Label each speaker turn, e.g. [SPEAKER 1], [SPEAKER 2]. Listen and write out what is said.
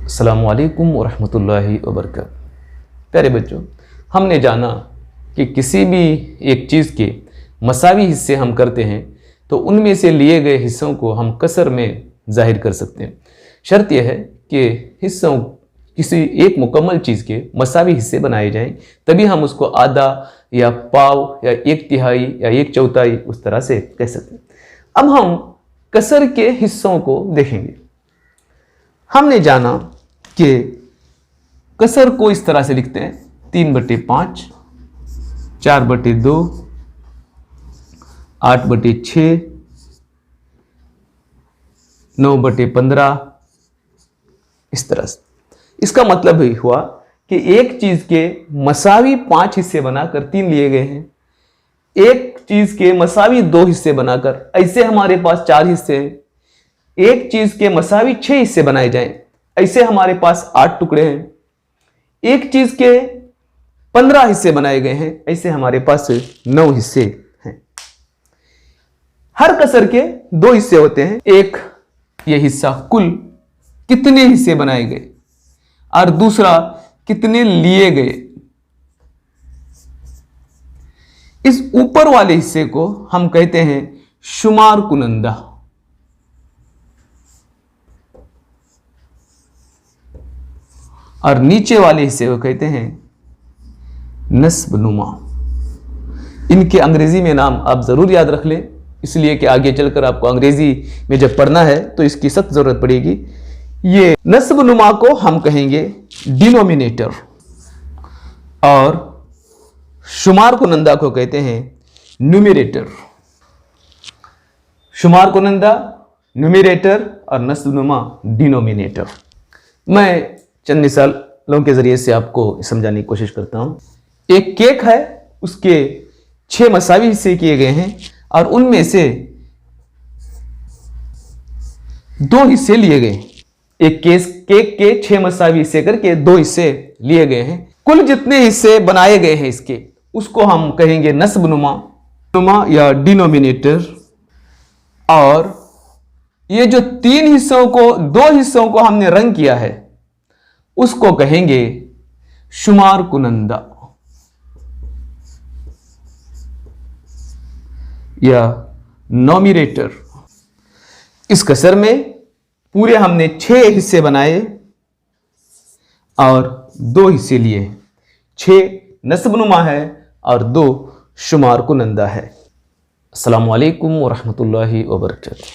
[SPEAKER 1] अस्सलामुअलैकुम वरहमतुल्लाहि वबरकातुहू। प्यारे बच्चों, हमने जाना कि किसी भी एक चीज़ के मसावी हिस्से हम करते हैं तो उनमें से लिए गए हिस्सों को हम कसर में जाहिर कर सकते हैं। शर्त यह है कि हिस्सों किसी एक मुकम्मल चीज़ के मसावी हिस्से बनाए जाएं, तभी हम उसको आधा या पाव या एक तिहाई या एक चौथाई उस तरह से कह सकते हैं। अब हम कसर के हिस्सों को देखेंगे। हमने जाना कि कसर को इस तरह से लिखते हैं 3/5, 4/2, 8/6, 9/15, इस तरह से। इसका मतलब ही हुआ कि एक चीज के मसावी 5 हिस्से बनाकर 3 लिए गए हैं, एक चीज के मसावी 2 हिस्से बनाकर ऐसे हमारे पास 4 हिस्से हैं, एक चीज के मसावी 6 हिस्से बनाए जाएं, ऐसे हमारे पास 8 टुकड़े हैं, एक चीज के 15 हिस्से बनाए गए हैं, ऐसे हमारे पास 9 हिस्से हैं। हर कसर के 2 हिस्से होते हैं, एक ये हिस्सा कुल कितने हिस्से बनाए गए और दूसरा कितने लिए गए। इस ऊपर वाले हिस्से को हम कहते हैं शुमार कुनंदा और नीचे वाले हिस्से को कहते हैं नस्ब नुमा। इनके अंग्रेजी में नाम आप जरूर याद रख लें, इसलिए कि आगे चलकर आपको अंग्रेजी में जब पढ़ना है तो इसकी सख्त जरूरत पड़ेगी। ये नस्ब नुमा को हम कहेंगे डिनोमिनेटर और शुमार कुनंदा को कहते हैं न्यूमरेटर। शुमार कुनंदा न्यूमरेटर और नस्ब नुमा डिनोमिनेटर। मैं चंद मिसालों के जरिए से आपको समझाने की कोशिश करता हूं। एक केक है, उसके 6 मसावी हिस्से किए गए हैं और उनमें से 2 हिस्से लिए गए। एक केक के 6 मसावी हिस्से करके 2 हिस्से लिए गए हैं। कुल जितने हिस्से बनाए गए हैं इसके, उसको हम कहेंगे नस्ब नुमा या डिनोमिनेटर। और ये जो 3 हिस्सों को 2 हिस्सों को हमने रंग किया है उसको कहेंगे शुमार कुनंदा या नोमिनेटर। इस कसर में पूरे हमने 6 हिस्से बनाए और 2 हिस्से लिए। 6 नस्बनुमा है और 2 शुमार कुनंदा है। अस्सलामु अलैकुम वरहमतुल्लाहि वबरकातुहू।